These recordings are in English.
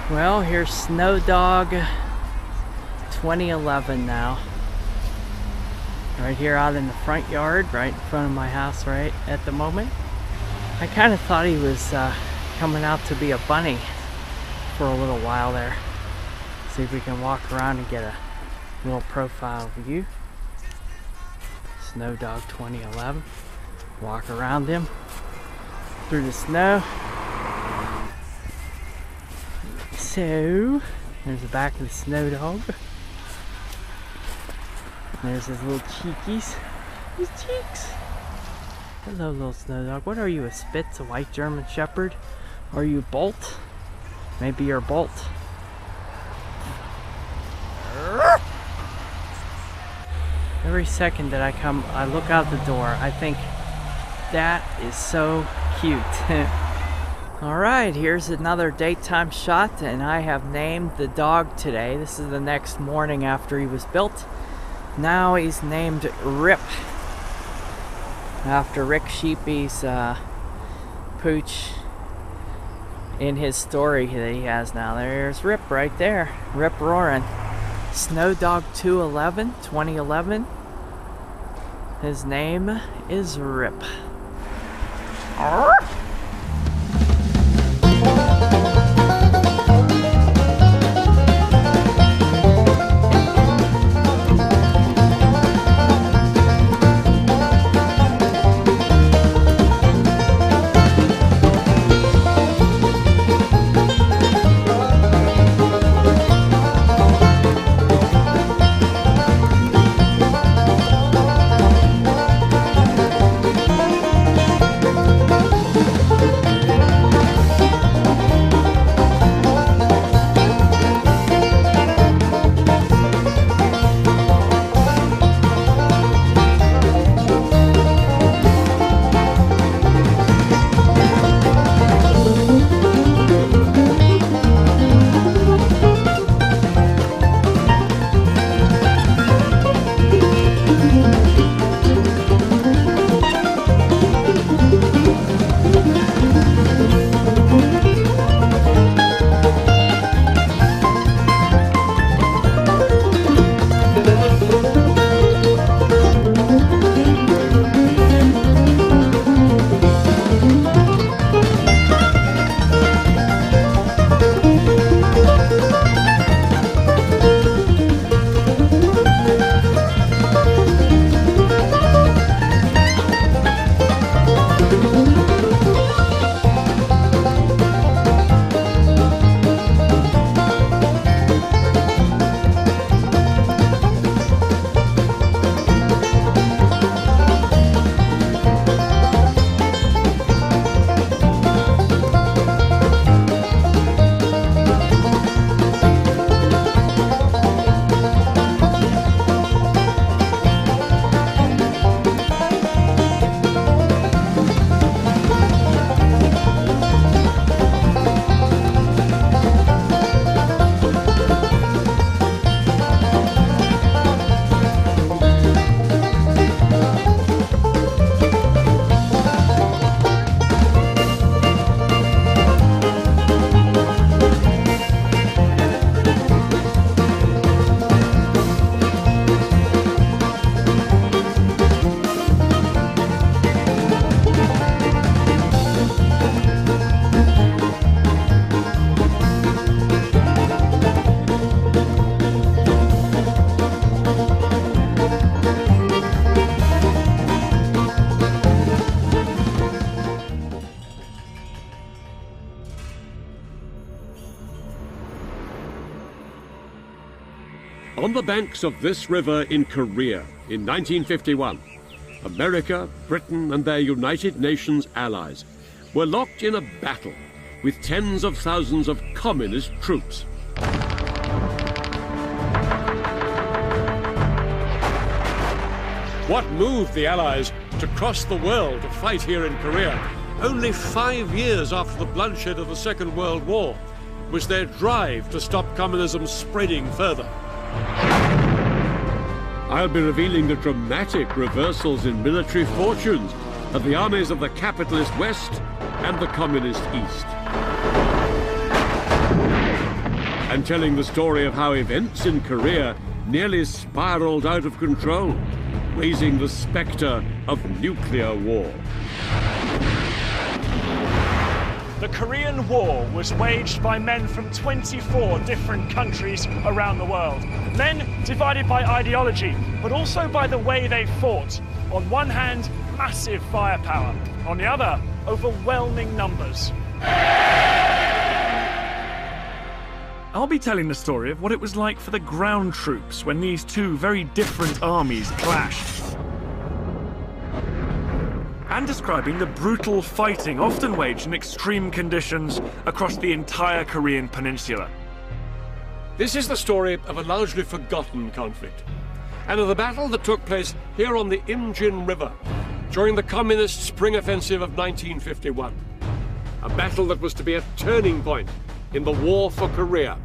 Well, here's Snow Dog 2011 now. Right here out in the front yard, right in front of my house right at the moment. I kind of thought he was coming out to be a bunny for a little while there. See if we can walk around and get a little profile view. Snow Dog 2011. Walk around him through the snow. So, there's the back of the Snow Dog. There's his little cheekies. His cheeks. Hello, little Snow Dog. What are you, a Spitz, a white German Shepherd? Are you Bolt? Maybe you're Bolt. Every second that I look out the door, I think that is so cute. Alright, here's another daytime shot, and I have named the dog today. This is the next morning after he was built. Now he's named Rip, after Rick Sheepy's pooch in his story that he has now. There's Rip right there, Rip roaring. Snow Dog 2011. His name is Rip. On the banks of this river in Korea in 1951, America, Britain and their United Nations allies were locked in a battle with tens of thousands of communist troops. What moved the Allies to cross the world to fight here in Korea, only 5 years after the bloodshed of the Second World War, was their drive to stop communism spreading further. I'll be revealing the dramatic reversals in military fortunes of the armies of the capitalist West and the communist East. I'm telling the story of how events in Korea nearly spiraled out of control, raising the spectre of nuclear war. The Korean War was waged by men from 24 different countries around the world. Men divided by ideology, but also by the way they fought. On one hand, massive firepower. On the other, overwhelming numbers. I'll be telling the story of what it was like for the ground troops when these two very different armies clashed. And describing the brutal fighting often waged in extreme conditions across the entire Korean peninsula. This is the story of a largely forgotten conflict, and of the battle that took place here on the Imjin River during the Communist Spring Offensive of 1951. A battle that was to be a turning point in the war for Korea.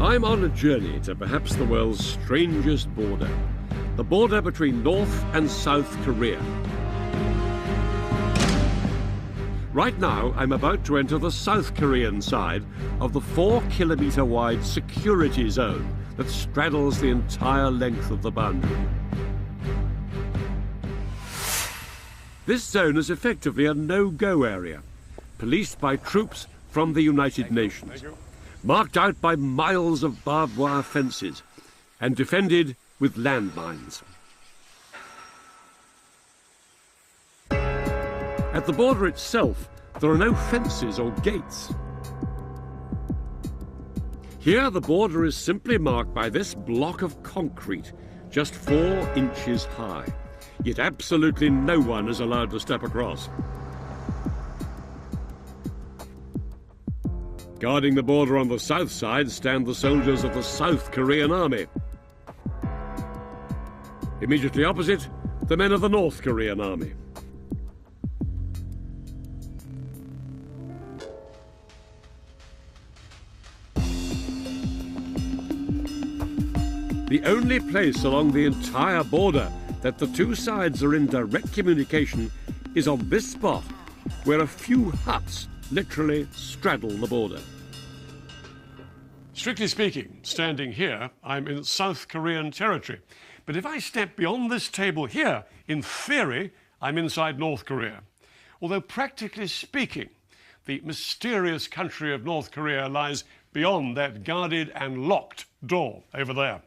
I'm on a journey to perhaps the world's strangest border, the border between North and South Korea. Right now, I'm about to enter the South Korean side of the 4-kilometer wide security zone that straddles the entire length of the boundary. This zone is effectively a no-go area, policed by troops from the United Nations. Marked out by miles of barbed wire fences and defended with landmines. At the border itself, there are no fences or gates. Here, the border is simply marked by this block of concrete, just 4 inches high. Yet absolutely no one is allowed to step across. Guarding the border on the south side stand the soldiers of the South Korean Army. Immediately opposite, the men of the North Korean Army. The only place along the entire border that the two sides are in direct communication is on this spot, where a few huts literally straddle the border. Strictly speaking, standing here, I'm in South Korean territory. But if I step beyond this table here, in theory, I'm inside North Korea. Although practically speaking, the mysterious country of North Korea lies beyond that guarded and locked door over there.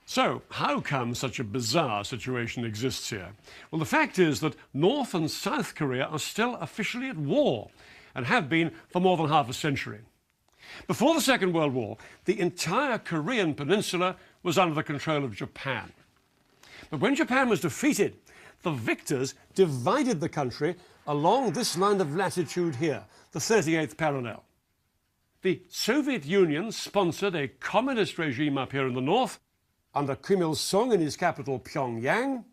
So, how come such a bizarre situation exists here? Well, the fact is that North and South Korea are still officially at war, and have been for more than half a century. Before the Second World War, the entire Korean peninsula was under the control of Japan. But when Japan was defeated, the victors divided the country along this line of latitude here, the 38th parallel. The Soviet Union sponsored a communist regime up here in the north, under Kim Il-sung in his capital Pyongyang,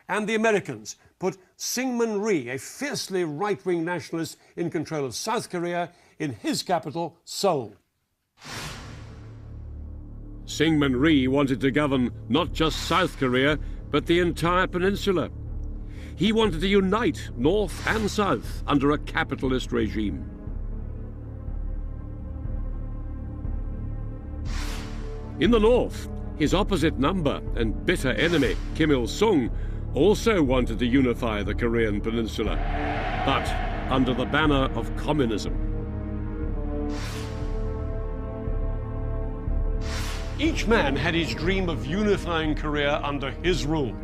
and the Americans put Syngman Rhee, a fiercely right-wing nationalist in control of South Korea, in his capital, Seoul. Syngman Rhee wanted to govern not just South Korea, but the entire peninsula. He wanted to unite North and South under a capitalist regime. In the North, his opposite number and bitter enemy, Kim Il-sung, also wanted to unify the Korean peninsula, but under the banner of communism. Each man had his dream of unifying Korea under his rule,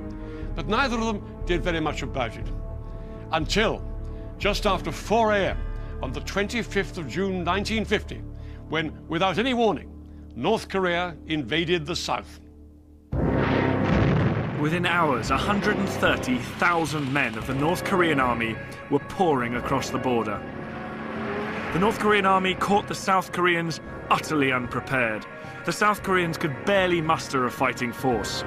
but neither of them did very much about it. Until just after 4 a.m. on the 25th of June 1950, when, without any warning, North Korea invaded the South. Within hours, 130,000 men of the North Korean army were pouring across the border. The North Korean army caught the South Koreans utterly unprepared. The South Koreans could barely muster a fighting force.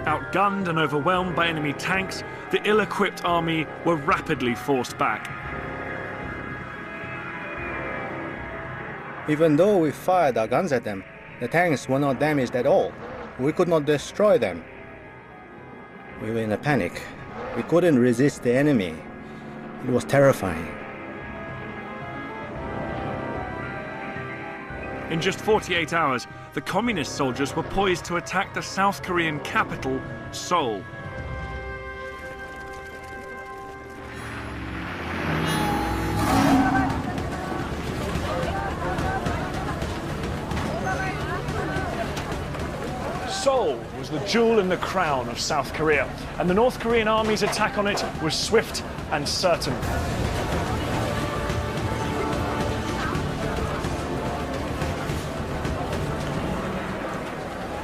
Outgunned and overwhelmed by enemy tanks, the ill-equipped army were rapidly forced back. Even though we fired our guns at them, the tanks were not damaged at all. We could not destroy them. We were in a panic. We couldn't resist the enemy. It was terrifying. In just 48 hours, the communist soldiers were poised to attack the South Korean capital, Seoul. Seoul was the jewel in the crown of South Korea, and the North Korean army's attack on it was swift and certain.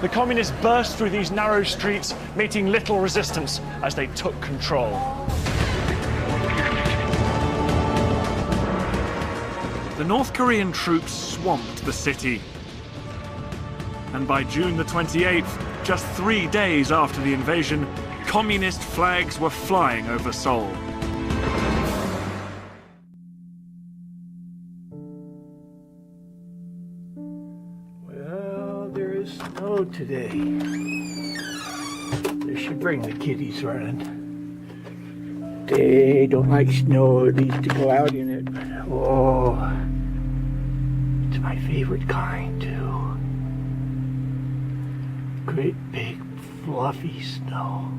The communists burst through these narrow streets, meeting little resistance as they took control. The North Korean troops swamped the city. And by June the 28th, just 3 days after the invasion, communist flags were flying over Seoul. Well, there is snow today. This should bring the kiddies running. They don't like snow, at least to go out in it. Oh, it's my favorite kind, too. Great big fluffy snow.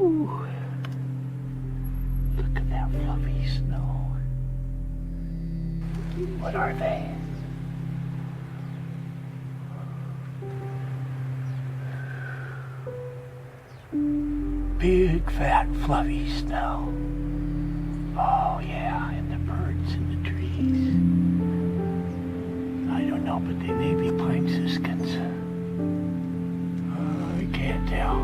Ooh. Look at that fluffy snow. What are they? Big fat fluffy snow. Oh yeah, and the birds in the trees. I don't know, but they may be pine siskins. I can't tell.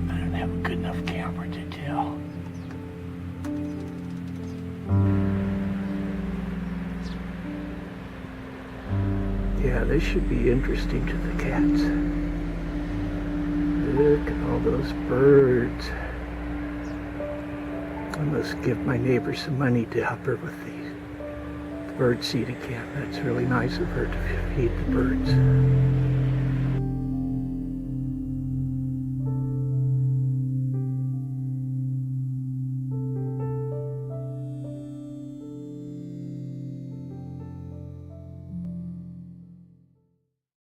I don't have a good enough camera to tell. Yeah, this should be interesting to the cats. Look at all those birds. I must give my neighbor some money to help her with the bird seed again. That's really nice of her to feed the birds.